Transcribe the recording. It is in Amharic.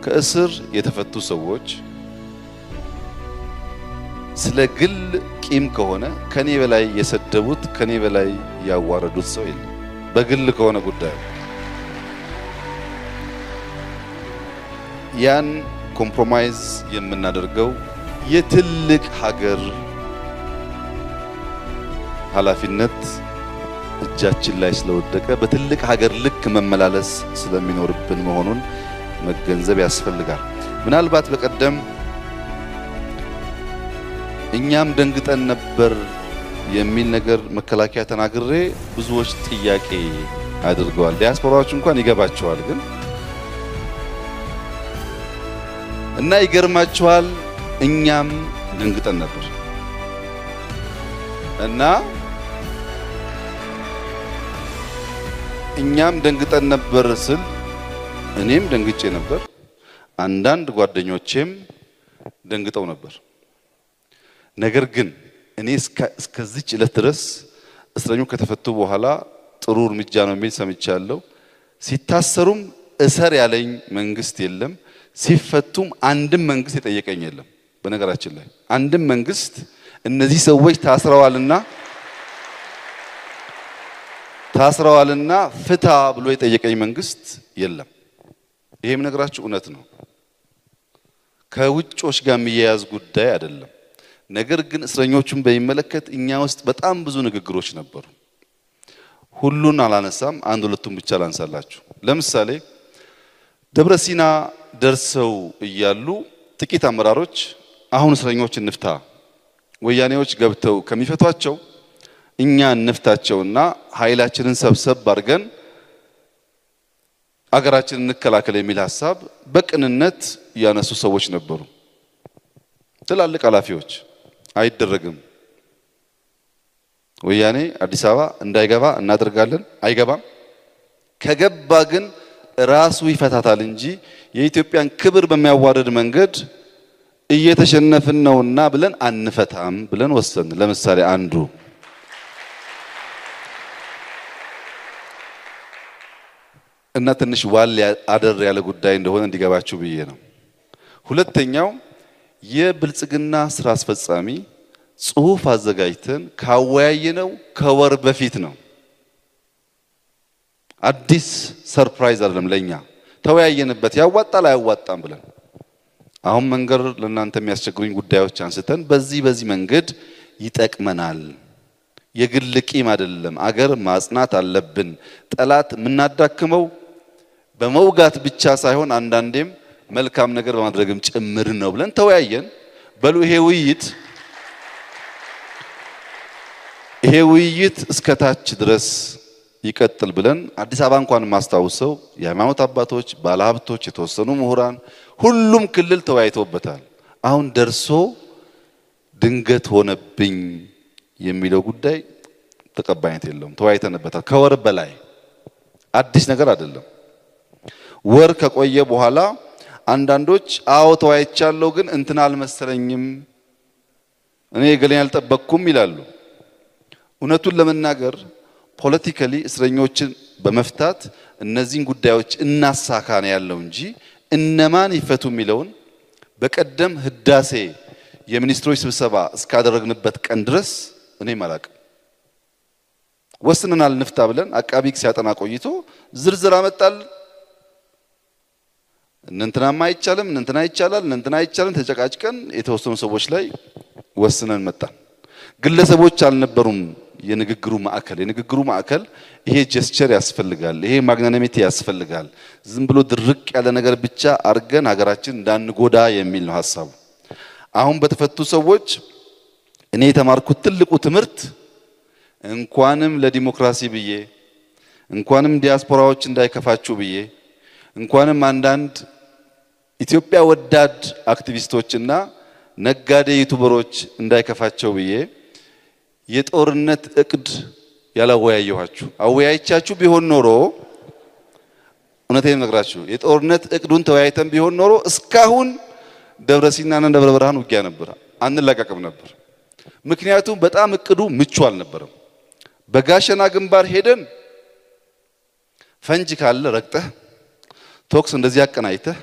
ከእስር የተፈቱ ሰዎች ስለ ግል ቂም ከሆነ ከኔ በላይ የሰደቡት ከኔ በላይ ያዋረዱት ሰው የለም። በግል ከሆነ ጉዳዩ ያን ኮምፕሮማይዝ የምናደርገው የትልቅ ሀገር ኃላፊነት እጃችን ላይ ስለወደቀ በትልቅ ሀገር ልክ መመላለስ ስለሚኖርብን መሆኑን መገንዘብ ያስፈልጋል። ምናልባት በቀደም እኛም ደንግጠን ነበር የሚል ነገር መከላከያ ተናግሬ ብዙዎች ጥያቄ አድርገዋል። ዲያስፖራዎች እንኳን ይገባቸዋል ግን እና ይገርማቸዋል እኛም ደንግጠን ነበር እና እኛም ደንግጠን ነበር ስል እኔም ደንግጬ ነበር አንዳንድ ጓደኞቼም ደንግጠው ነበር። ነገር ግን እኔ እስከዚህ ዕለት ድረስ እስረኞች ከተፈቱ በኋላ ጥሩ እርምጃ ነው የሚል ሰምቻለሁ። ሲታሰሩም እሰር ያለኝ መንግስት የለም፣ ሲፈቱም አንድም መንግስት የጠየቀኝ የለም። በነገራችን ላይ አንድም መንግስት እነዚህ ሰዎች ታስረዋልና ፍታ ብሎ የጠየቀኝ መንግስት የለም። ይሄም ነገራችሁ እውነት ነው። ከውጮች ጋር የሚያያዝ ጉዳይ አይደለም። ነገር ግን እስረኞቹን በሚመለከት እኛ ውስጥ በጣም ብዙ ንግግሮች ነበሩ። ሁሉን አላነሳም፣ አንድ ሁለቱን ብቻ ላንሳላችሁ። ለምሳሌ ደብረሲና ደርሰው እያሉ ጥቂት አመራሮች አሁን እስረኞች እንፍታ፣ ወያኔዎች ገብተው ከሚፈቷቸው እኛ እንፍታቸውና ኃይላችንን ሰብሰብ አድርገን አገራችንን እንከላከል የሚል ሐሳብ በቅንነት ያነሱ ሰዎች ነበሩ። ትላልቅ ኃላፊዎች አይደረግም፣ ወያኔ አዲስ አበባ እንዳይገባ እናደርጋለን፣ አይገባም፣ ከገባ ግን ራሱ ይፈታታል እንጂ የኢትዮጵያን ክብር በሚያዋርድ መንገድ እየተሸነፍን ነውና ብለን አንፈታም ብለን ወሰን። ለምሳሌ አንዱ እና ትንሽ ዋል አደር ያለ ጉዳይ እንደሆነ እንዲገባችሁ ብዬ ነው። ሁለተኛው የብልጽግና ስራ አስፈጻሚ ጽሁፍ አዘጋጅተን ካወያየነው ከወር በፊት ነው። አዲስ ሰርፕራይዝ አይደለም ለኛ። ተወያየንበት ያዋጣል አያዋጣም ብለን አሁን መንገር ለእናንተ የሚያስቸግሩኝ ጉዳዮች አንስተን በዚህ መንገድ ይጠቅመናል። የግል ቂም አይደለም፣ አገር ማጽናት አለብን። ጠላት ምናዳክመው በመውጋት ብቻ ሳይሆን አንዳንዴም መልካም ነገር በማድረግም ጭምር ነው ብለን ተወያየን። በሉ ይሄ ውይይት እስከታች ድረስ ይቀጥል ብለን አዲስ አበባ እንኳን ማስተዋውሰው የሃይማኖት አባቶች፣ ባለሀብቶች፣ የተወሰኑ ምሁራን ሁሉም ክልል ተወያይተውበታል። አሁን ደርሶ ድንገት ሆነብኝ የሚለው ጉዳይ ተቀባይነት የለውም። ተወያይተንበታል። ከወር በላይ አዲስ ነገር አይደለም። ወር ከቆየ በኋላ አንዳንዶች አዎ ተወያይቻለሁ ግን እንትና አልመሰለኝም እኔ ገለኝ አልጠበቅኩም ይላሉ። እውነቱን ለመናገር ፖለቲካሊ እስረኞችን በመፍታት እነዚህን ጉዳዮች እናሳካ ነው ያለው እንጂ እነማን ይፈቱ የሚለውን በቀደም ህዳሴ የሚኒስትሮች ስብሰባ እስካደረግንበት ቀን ድረስ እኔም አላቅም። ወስነናል እንፍታ ብለን አቃቢ ሕግ ሲያጠና ቆይቶ ዝርዝር አመጣል። እንንተናማ አይቻልም፣ እንንተና ይቻላል፣ እንንተና አይቻልም ተጨቃጭቀን የተወሰኑ ሰዎች ላይ ወስነን መጣን። ግለሰቦች አልነበሩም የንግግሩ ማዕከል ይሄ ጀስቸር ያስፈልጋል፣ ይሄ ማግናኒሚቲ ያስፈልጋል። ዝም ብሎ ድርቅ ያለ ነገር ብቻ አርገን ሀገራችን እንዳንጎዳ የሚል ነው ሐሳቡ። አሁን በተፈቱ ሰዎች እኔ የተማርኩት ትልቁ ትምህርት እንኳንም ለዲሞክራሲ ብዬ እንኳንም ዲያስፖራዎች እንዳይከፋችሁ ብዬ እንኳንም አንዳንድ ኢትዮጵያ ወዳድ አክቲቪስቶችና ነጋዴ ዩቲዩበሮች እንዳይከፋቸው ብዬ የጦርነት እቅድ ያላወያየኋችሁ አወያይቻችሁ ቢሆን ኖሮ እውነቴን ነግራችሁ የጦርነት እቅዱን ተወያይተን ቢሆን ኖሮ እስካሁን ደብረሲናና ደብረ ብርሃን ውጊያ ነበር፣ አንላቀቅም ነበር። ምክንያቱም በጣም እቅዱ ምቹ አልነበረም። በጋሸና ግንባር ሄደን ፈንጅ ካለ ረግጠህ ቶክስ እንደዚህ አቀናይተህ